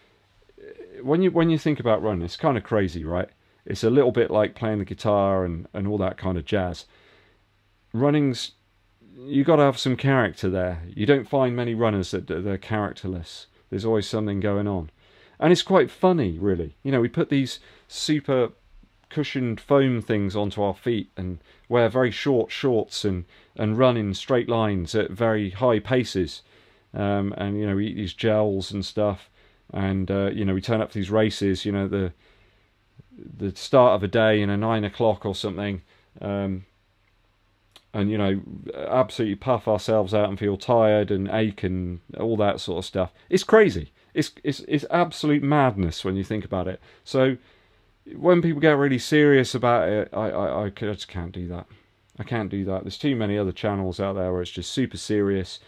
When you think about running, it's kind of crazy, right? It's a little bit like playing the guitar and all that kind of jazz. Running's, you got to have some character there. You don't find many runners that they're characterless. There's always something going on. And it's quite funny, really. You know, we put these super cushioned foam things onto our feet and wear very short shorts and run in straight lines at very high paces. And you know, we eat these gels and stuff, and you know, we turn up for these races, you know, the start of a day, 9 o'clock or something, and you know, absolutely puff ourselves out and feel tired and ache and all that sort of stuff. It's crazy. It's absolute madness when you think about it. So when people get really serious about it, I just can't do that. I can't do that. There's too many other channels out there where it's just super serious,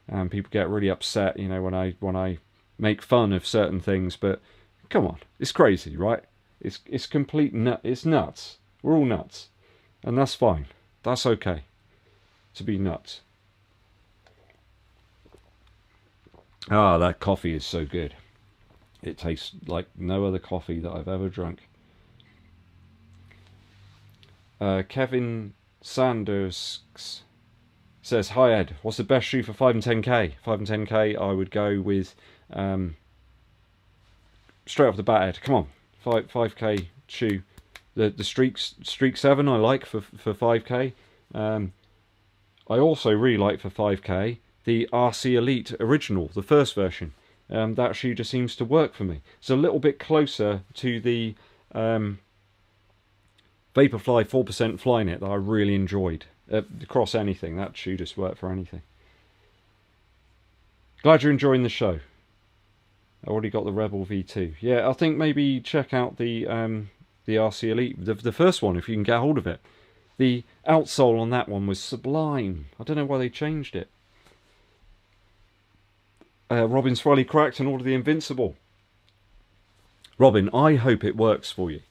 and people get really upset, you know, when I make fun of certain things. But come on, it's crazy, right? It's complete nut. It's nuts. We're all nuts, and that's fine. That's okay to be nuts. Ah, that coffee is so good. It tastes like no other coffee that I've ever drunk. Kevin Sanders says, "Hi Ed, what's the best shoe for 5 and 10k? 5 and 10k, I would go with straight off the bat, Ed. Come on, 5k shoe. The Streak 7 I like for 5k. I also really like for 5k the RC Elite Original, the first version. That shoe just seems to work for me. It's a little bit closer to the Vaporfly 4% Flyknit that I really enjoyed. Across anything, that shoe just worked for anything. Glad you're enjoying the show. I already got the Rebel V2. Yeah, I think maybe check out the RC Elite, the first one, if you can get hold of it. The outsole on that one was sublime. I don't know why they changed it. Robin's finally cracked and ordered the Invincible. Robin, I hope it works for you.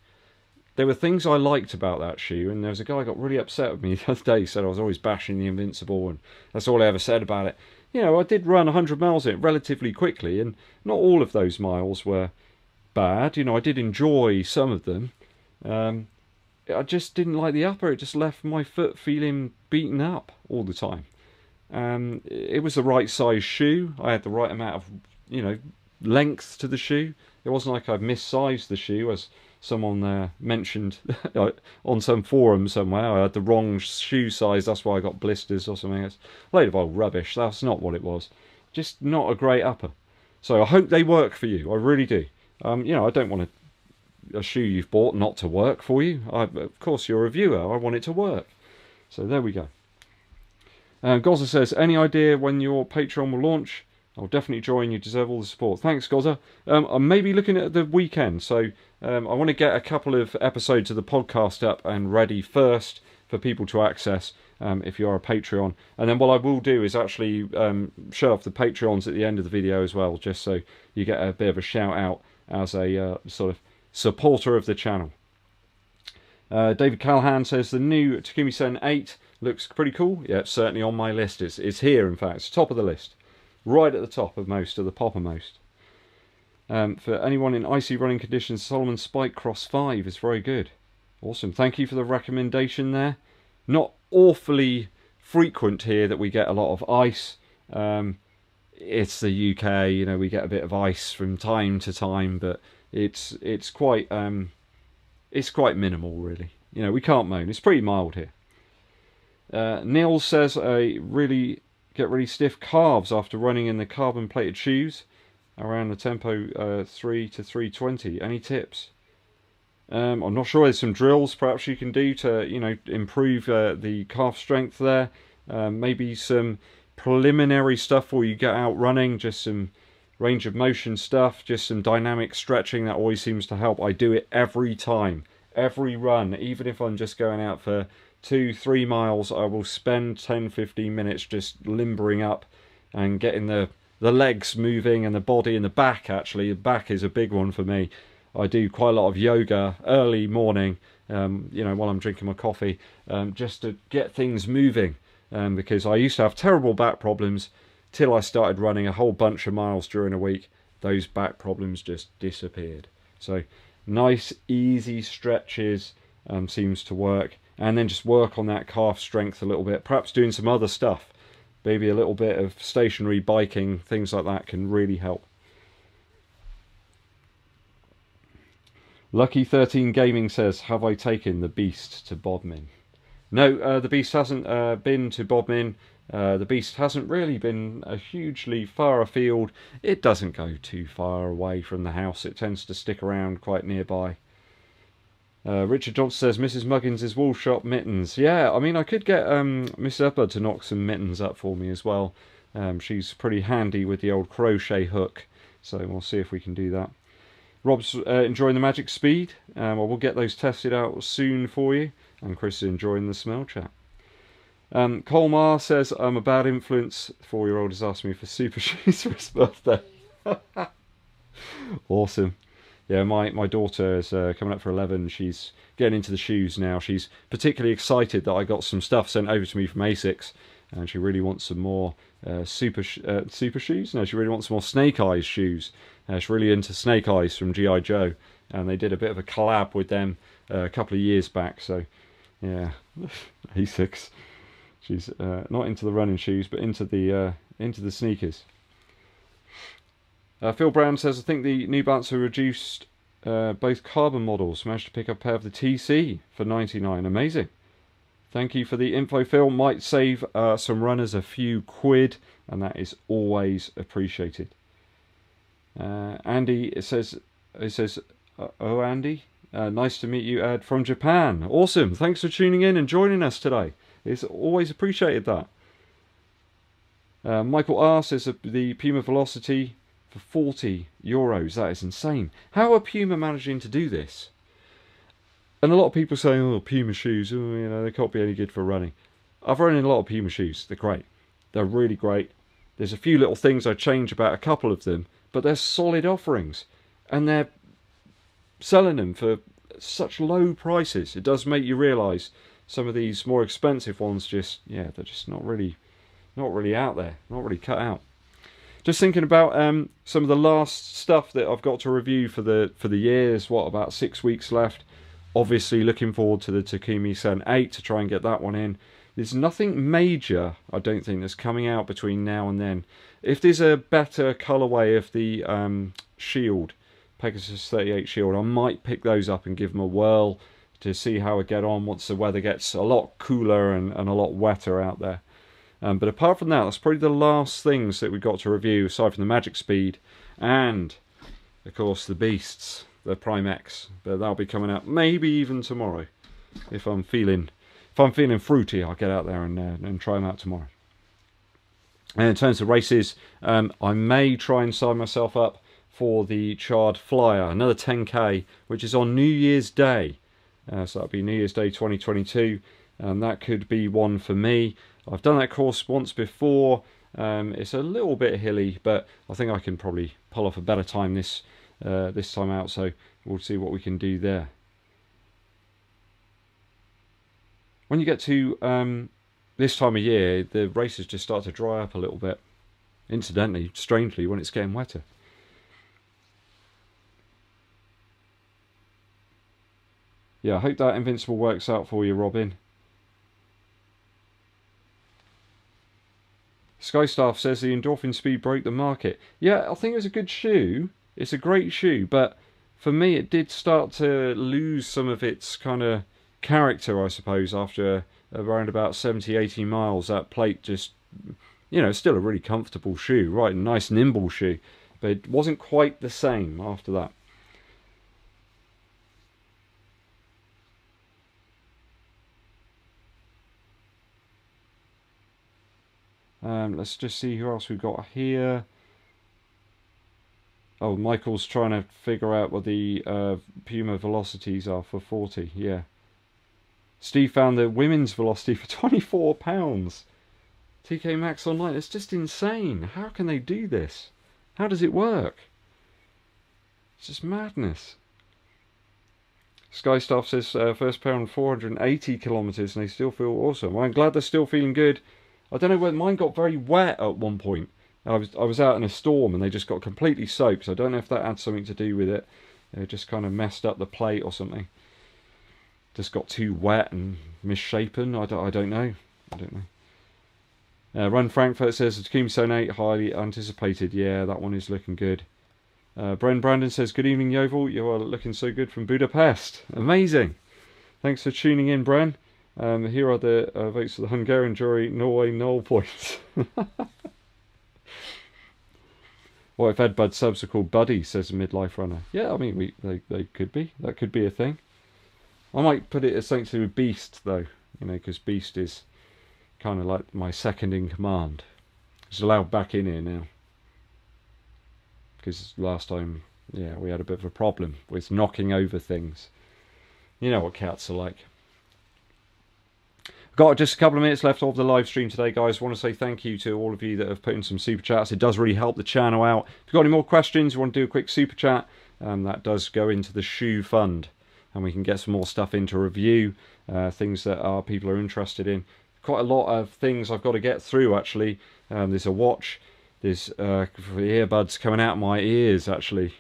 There were things I liked about that shoe, and there was a guy who got really upset with me the other day. He said I was always bashing the Invincible, and that's all I ever said about it. You know, I did run 100 miles in it relatively quickly, and not all of those miles were bad. You know, I did enjoy some of them. I just didn't like the upper. It just left my foot feeling beaten up all the time. It was the right size shoe. I had the right amount of, you know, length to the shoe. It wasn't like I missized the shoe, as someone mentioned on some forum somewhere. I had the wrong shoe size, that's why I got blisters or something. It's a load of old rubbish. That's not what it was. Just not a great upper. So I hope they work for you. I really do. You know, I don't want a shoe you've bought not to work for you. Of course, you're a viewer. I want it to work. So there we go. Goza says, any idea when your Patreon will launch? I'll definitely join. You deserve all the support. Thanks, Goza. I'm maybe looking at the weekend, so I want to get a couple of episodes of the podcast up and ready first for people to access if you are a Patreon. And then what I will do is actually show off the Patreons at the end of the video as well, just so you get a bit of a shout out as a sort of supporter of the channel. David Callahan says, the new Takumi Sen 8 looks pretty cool. Yeah, it's certainly on my list. It's here, in fact. It's top of the list. Right at the top of most, of the poppermost. For anyone in icy running conditions, Solomon Spike Cross 5 is very good. Awesome. Thank you for the recommendation there. Not awfully frequent here that we get a lot of ice. It's the UK, you know, we get a bit of ice from time to time, but it's quite minimal, really. You know, we can't moan. It's pretty mild here. Neil says, I get really stiff calves after running in the carbon plated shoes around the tempo 3 to 320. Any tips? I'm not sure. There's some drills perhaps you can do to, you know, improve the calf strength there. Maybe some preliminary stuff before you get out running, just some range of motion stuff, just some dynamic stretching. That always seems to help. I do it every time, every run, even if I'm just going out for 2-3 miles. I will spend 10-15 minutes just limbering up and getting the legs moving and the body and the back. Actually, the back is a big one for me. I do quite a lot of yoga early morning, you know, while I'm drinking my coffee, just to get things moving, because I used to have terrible back problems till I started running a whole bunch of miles during a week. Those back problems just disappeared. So nice easy stretches seems to work. And then just work on that calf strength a little bit. Perhaps doing some other stuff. Maybe a little bit of stationary biking. Things like that can really help. Lucky13 Gaming says, have I taken the Beast to Bodmin? No, the Beast hasn't been to Bodmin. The Beast hasn't really been hugely far afield. It doesn't go too far away from the house. It tends to stick around quite nearby. Richard Johnson says, Mrs. Muggins' wool shop mittens. Yeah, I mean, I could get Miss EDDBUD to knock some mittens up for me as well. She's pretty handy with the old crochet hook, so we'll see if we can do that. Rob's enjoying the Magic Speed. Well, we'll get those tested out soon for you. And Chris is enjoying the smell chat. Colmar says, I'm a bad influence. 4-year-old has asked me for super shoes for his birthday. Awesome. Yeah, my daughter is coming up for 11. She's getting into the shoes now. She's particularly excited that I got some stuff sent over to me from Asics, and she really wants some more super shoes. No, she really wants some more Snake Eyes shoes. She's really into Snake Eyes from G.I. Joe, and they did a bit of a collab with them a couple of years back. So, yeah, Asics. She's not into the running shoes, but into the sneakers. Phil Brown says, I think the New Balance have reduced both carbon models. Managed to pick up a pair of the TC for $99. Amazing. Thank you for the info, Phil. Might save some runners a few quid, and that is always appreciated. Andy says, oh, Andy, nice to meet you, Ed, from Japan. Awesome. Thanks for tuning in and joining us today. It's always appreciated that. Michael R says the Puma Velocity for €40. That is insane. How are Puma managing to do this? And a lot of people saying, oh, Puma shoes, oh, they can't be any good for running. I've run in a lot of Puma shoes. They're great. They're really great. There's a few little things I change about a couple of them, but they're solid offerings, and they're selling them for such low prices. It does make you realise some of these more expensive ones they're just not really out there, not really cut out. Just thinking about some of the last stuff that I've got to review for the year. There's about 6 weeks left. Obviously looking forward to the Takumi Sen 8 to try and get that one in. There's nothing major, I don't think, that's coming out between now and then. If there's a better colourway of the Shield, Pegasus 38 Shield, I might pick those up and give them a whirl to see how I get on once the weather gets a lot cooler and a lot wetter out there. But apart from that, that's probably the last things that we've got to review, aside from the Magic Speed and, of course, the Beasts, the Prime X. But that'll be coming out maybe even tomorrow. If I'm feeling fruity, I'll get out there and try them out tomorrow. And in terms of races, I may try and sign myself up for the Chard Flyer, another 10k, which is on New Year's Day. So that'll be New Year's Day 2022, and that could be one for me. I've done that course once before. It's a little bit hilly, but I think I can probably pull off a better time this time out, so we'll see what we can do there. When you get to this time of year, the races just start to dry up a little bit. Incidentally, strangely, when it's getting wetter. Yeah, I hope that Invincible works out for you, Robin. Skystaff says the Endorphin Speed broke the market. Yeah, I think it was a good shoe. It's a great shoe, but for me it did start to lose some of its kind of character, I suppose, after around about 70-80 miles. That plate just, still a really comfortable shoe, right, a nice nimble shoe, but it wasn't quite the same after that. Let's just see who else we've got here. Oh, Michael's trying to figure out what the Puma velocities are for 40. Yeah. Steve found the women's velocity for £24. TK Maxx Online. It's just insane. How can they do this? How does it work? It's just madness. Skystaff says first pair on 480 kilometres and they still feel awesome. Well, I'm glad they're still feeling good. I don't know whether mine got very wet at one point. I was out in a storm and they just got completely soaked. So I don't know if that had something to do with it. It just kind of messed up the plate or something. Just got too wet and misshapen. I don't know. Run Frankfurt says the Takumi Sen 8 highly anticipated. Yeah, that one is looking good. Brandon says, good evening, Yeovil. You are looking so good from Budapest. Amazing. Thanks for tuning in, Bran. Here are the votes for the Hungarian jury. Norway, null points. What if EDDBUD subs are called Buddy, says a midlife runner. Yeah, I mean, they could be. That could be a thing. I might put it as something to do with Beast, though. Because Beast is kind of like my second in command. It's allowed back in here now. Because last time, yeah, we had a bit of a problem with knocking over things. You know what cats are like. Got just a couple of minutes left of the live stream today, guys. I want to say thank you to all of you that have put in some super chats. It does really help the channel out. If you've got any more questions, you want to do a quick super chat, that does go into the shoe fund, and we can get some more stuff into review, things that people are interested in. Quite a lot of things I've got to get through, actually. There's a watch, there's earbuds coming out of my ears, actually.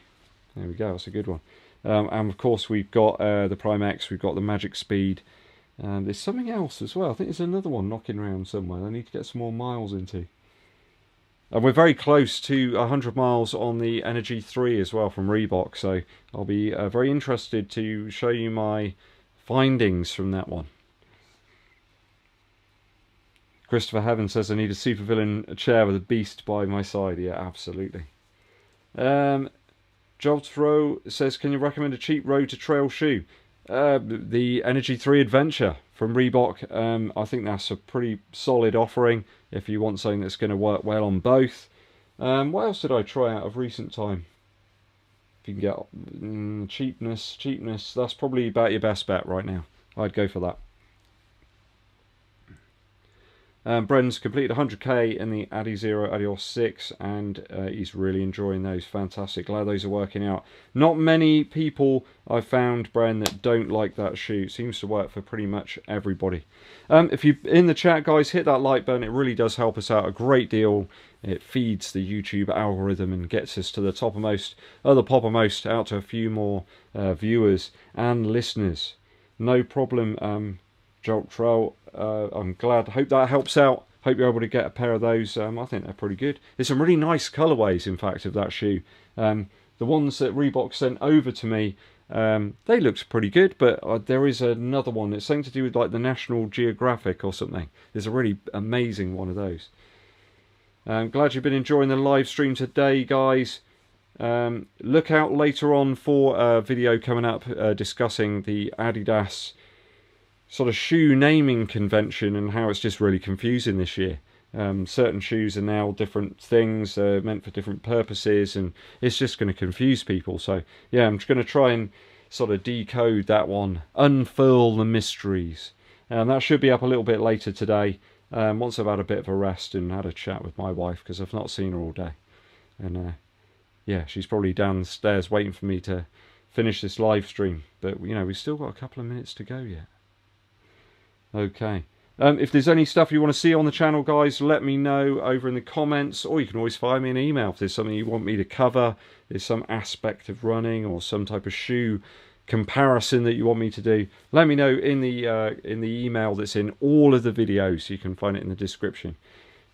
There we go, that's a good one. And of course we've got the Prime X, we've got the Magic Speed. There's something else as well. I think there's another one knocking around somewhere I need to get some more miles into. And we're very close to 100 miles on the Energy 3 as well from Reebok, so I'll be very interested to show you my findings from that one. Christopher Heaven says I need a supervillain chair with a beast by my side. Yeah, absolutely. Jobs Row says, can you recommend a cheap road to trail shoe? The Energy 3 Adventure from Reebok. I think that's a pretty solid offering if you want something that's going to work well on both. What else did I try out of recent time? If you can get cheapness, that's probably about your best bet right now. I'd go for that. Bren's completed 100k in the Adizero Adios 6, and he's really enjoying those. Fantastic. Glad those are working out. Not many people I've found, Bren, that don't like that shoe. It seems to work for pretty much everybody. If you're in the chat, guys, hit that like button. It really does help us out a great deal. It feeds the YouTube algorithm and gets us to the toppermost, poppermost, out to a few more viewers and listeners. No problem. Jolt Trail, I'm glad. Hope that helps out. Hope you're able to get a pair of those. I think they're pretty good. There's some really nice colourways, in fact, of that shoe. The ones that Reebok sent over to me, they looked pretty good, but there is another one. It's something to do with like the National Geographic or something. There's a really amazing one of those. I'm glad you've been enjoying the live stream today, guys. Look out later on for a video coming up discussing the Adidas sort of shoe naming convention and how it's just really confusing this year. Certain shoes are now different things, meant for different purposes, and it's just going to confuse people. So yeah, I'm just going to try and sort of decode that one, unfurl the mysteries. That should be up a little bit later today, once I've had a bit of a rest and had a chat with my wife, because I've not seen her all day. And yeah, she's probably downstairs waiting for me to finish this live stream, but you know, we've still got a couple of minutes to go yet. Okay. If there's any stuff you want to see on the channel, guys, let me know over in the comments, or you can always fire me an email if there's something you want me to cover. There's some aspect of running or some type of shoe comparison that you want me to do. Let me know in the email that's in all of the videos. You can find it in the description.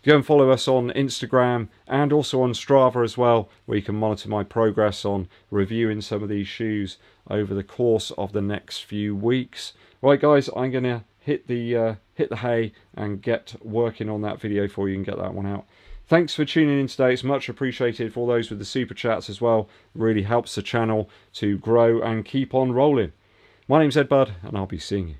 Go and follow us on Instagram and also on Strava as well, where you can monitor my progress on reviewing some of these shoes over the course of the next few weeks. Right, guys, I'm going to hit the hay and get working on that video for you and get that one out. Thanks for tuning in today. It's much appreciated for all those with the super chats as well. It really helps the channel to grow and keep on rolling. My name's EDDBUD, and I'll be seeing you